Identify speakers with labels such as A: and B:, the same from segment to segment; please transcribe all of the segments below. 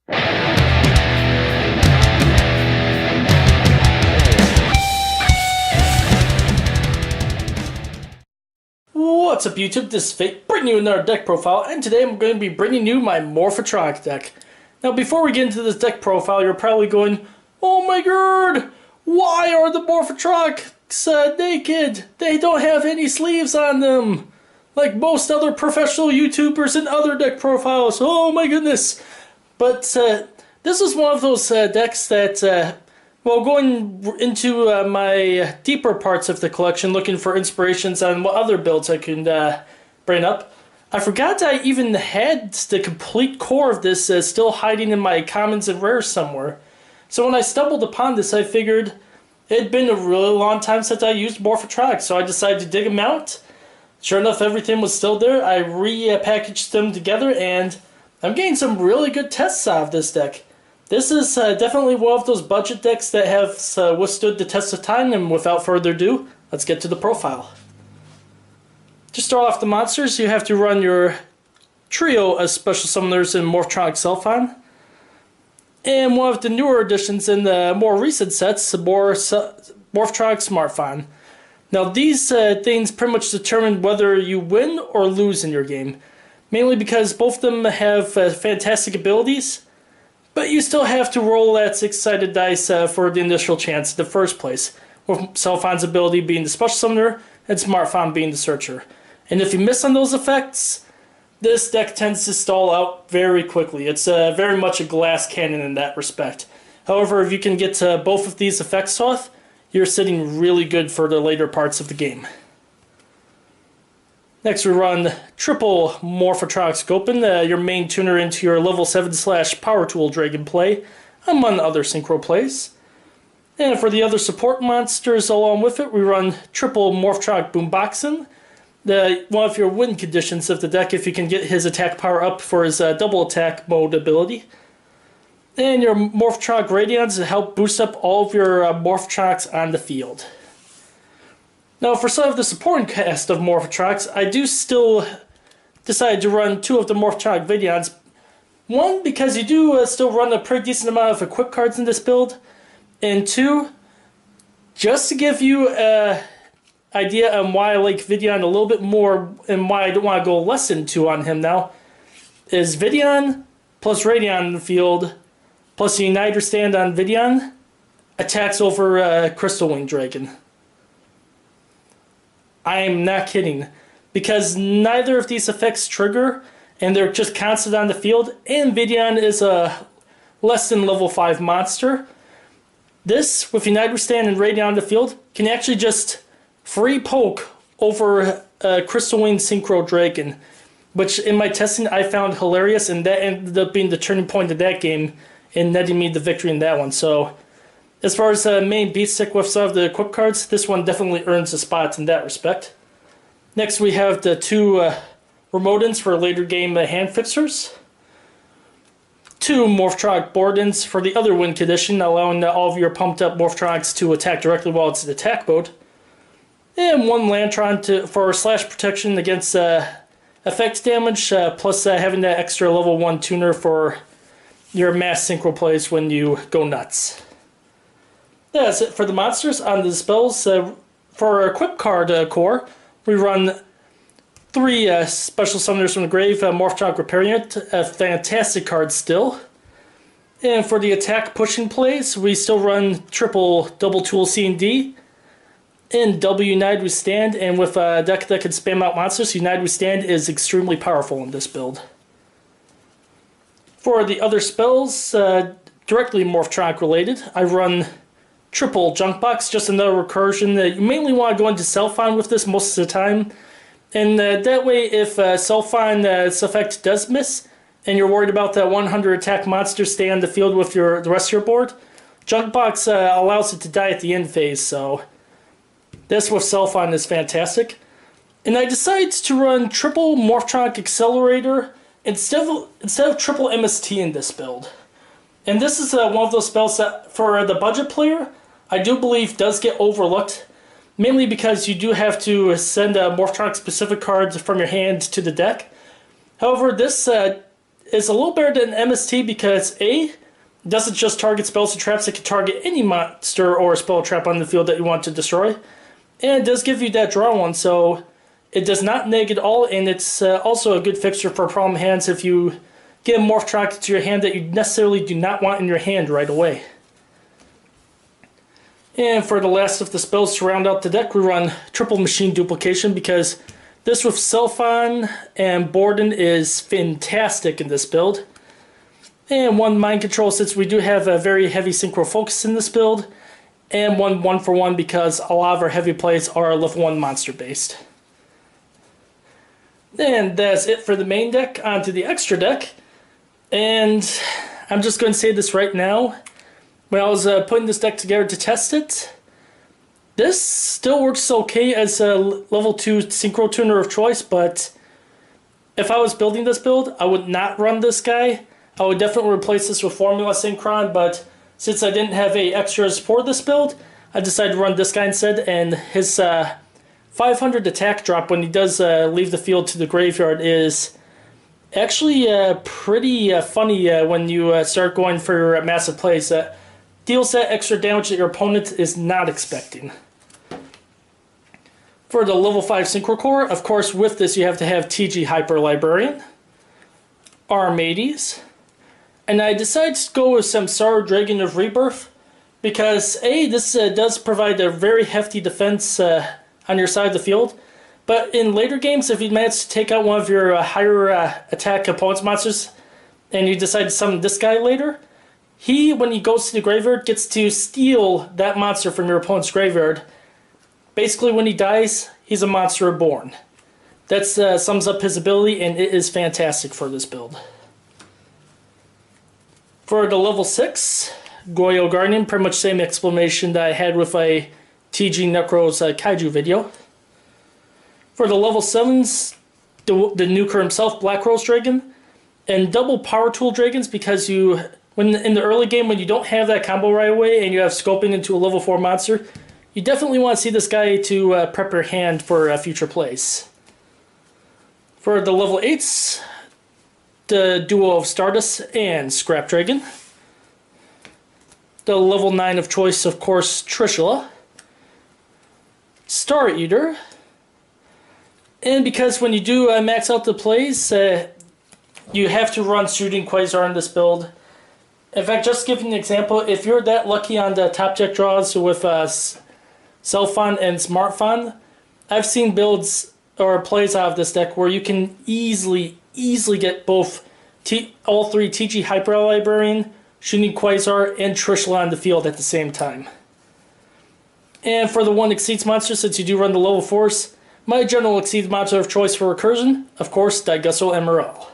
A: What's up YouTube, this is Fate, bringing you another deck profile, and today I'm going to be bringing you my Morphtronic deck. Now before we get into this deck profile, you're probably going, oh my god, why are the Morphtronics naked? They don't have any sleeves on them, like most other professional YouTubers and other deck profiles, oh my goodness. But this is one of those decks that, well, going into my deeper parts of the collection, looking for inspirations on what other builds I can bring up, I forgot I even had the complete core of this still hiding in my commons and rares somewhere. So when I stumbled upon this, I figured it had been a really long time since I used Morphtronic, so I decided to dig them out. Sure enough, everything was still there. I repackaged them together, and I'm getting some really good tests out of this deck. This is definitely one of those budget decks that have withstood the test of time, and without further ado, let's get to the profile. To start off the monsters, you have to run your trio of special summoners in Morphtronic Celfon, and one of the newer additions in the more recent sets, Morphtronic Smartfon. Now these things pretty much determine whether you win or lose in your game, mainly because both of them have fantastic abilities, but you still have to roll that six-sided dice for the initial chance in the first place, with Celfon's ability being the special summoner and Smartfon being the searcher. And if you miss on those effects, this deck tends to stall out very quickly. It's very much a glass cannon in that respect. However, if you can get both of these effects off, you're sitting really good for the later parts of the game. Next we run triple Morphtronic Scopen, your main tuner into your level 7/Power Tool Dragon play, among other synchro plays. And for the other support monsters along with it, we run triple Morphtronic Boomboxen, one of your win conditions of the deck if you can get his attack power up for his double attack mode ability. And your Morphtronic Radions to help boost up all of your Morphtronics on the field. Now, for some of the supporting cast of Morphtronics, I do still decide to run two of the Morphtronic Videons. One, because you do still run a pretty decent amount of equip cards in this build. And two, just to give you an idea on why I like Videon a little bit more and why I don't want to go less into on him now, is Videon plus Radion in the field, plus the Uniter stand on Videon, attacks over Crystal Wing Dragon. I'm not kidding, because neither of these effects trigger, and they're just constant on the field, and Videon is a less than level 5 monster. This, with Uniter Stand and Radion on the field, can actually just free poke over Crystal Wing Synchro Dragon, which in my testing I found hilarious, and that ended up being the turning point of that game and netting me the victory in that one. So as far as main beat stick with some of the equip cards, this one definitely earns a spot in that respect. Next we have the two Remotens for later game hand fixers. Two Morphtronic Boardens for the other win condition, allowing all of your pumped up Morphtronics to attack directly while it's in attack mode. And one Lantron for slash protection against effect damage, plus having that extra level 1 tuner for your mass synchro plays when you go nuts. That's it for the monsters. On the spells, for our equip card core, we run three special summoners from the grave, Morphtronic Repairant, a fantastic card still. And for the attack pushing plays, we still run triple Double Tool C&D, and double Unite Withstand, and with a deck that can spam out monsters, Unite Withstand is extremely powerful in this build. For the other spells, directly Morphtronic related, I run triple Junk Box, just another recursion. You mainly want to go into Celfon with this most of the time, and that way if Celfon's effect does miss, and you're worried about that 100 attack monster stay on the field with the rest of your board, Junk Box allows it to die at the end phase, so this with Celfon is fantastic. And I decided to run triple Morphtronic Accelerator instead of triple MST in this build. And this is one of those spells that, for the budget player, I do believe does get overlooked, mainly because you do have to send Morphtronic specific cards from your hand to the deck. However, this is a little better than MST because A, it doesn't just target spells and traps, it can target any monster or spell trap on the field that you want to destroy. And it does give you that draw one, so it does not neg at all, and it's also a good fixture for problem hands if you get a Morphtronic to your hand that you necessarily do not want in your hand right away. And for the last of the spells to round out the deck, we run triple Machine Duplication because this with Celfon and Boarden is fantastic in this build. And one Mind Control since we do have a very heavy Synchro Focus in this build. And one 1-for-1 because a lot of our heavy plays are level 1 monster based. And that's it for the main deck. On to the extra deck. And I'm just going to say this right now. When I was putting this deck together to test it, this still works okay as a level 2 Synchro Tuner of choice, but if I was building this build, I would not run this guy. I would definitely replace this with Formula Synchron, but since I didn't have any extras for this build, I decided to run this guy instead, and his 500 attack drop when he does leave the field to the graveyard is actually pretty funny when you start going for massive plays. Deals that extra damage that your opponent is not expecting. For the level 5 Synchro Core, of course with this you have to have TG Hyper Librarian, Armades, and I decided to go with Samsara Dragon of Rebirth because A, this does provide a very hefty defense on your side of the field, but in later games if you manage to take out one of your higher attack opponent's monsters and you decide to summon this guy later, he, when he goes to the graveyard, gets to steal that monster from your opponent's graveyard. Basically, when he dies, he's a monster reborn. That sums up his ability, and it is fantastic for this build. For the level 6, Goyo Guardian, pretty much same explanation that I had with a TG Necro's Kaiju video. For the level 7s, the nuker himself, Black Rose Dragon, and double Power Tool Dragons because you... When in the early game, when you don't have that combo right away and you have Scoping into a level 4 monster, you definitely want to see this guy to prep your hand for future plays. For the level 8s, the duo of Stardust and Scrap Dragon. The level 9 of choice, of course, Trishula. Star Eater. And because when you do max out the plays, you have to run Shooting Quasar in this build. In fact, just giving an example, if you're that lucky on the top deck draws with Celfon and Smartfon, I've seen builds or plays out of this deck where you can easily get both all three TG Hyper Librarian, Shooting Quasar, and Trishula on the field at the same time. And for the one Exceeds monster, since you do run the level 4s, my general Exceeds monster of choice for recursion, of course, Daigusto Emerald.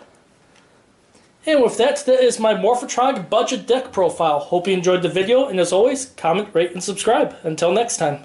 A: And with that, that is my Morphtronic budget deck profile. Hope you enjoyed the video, and as always, comment, rate, and subscribe. Until next time.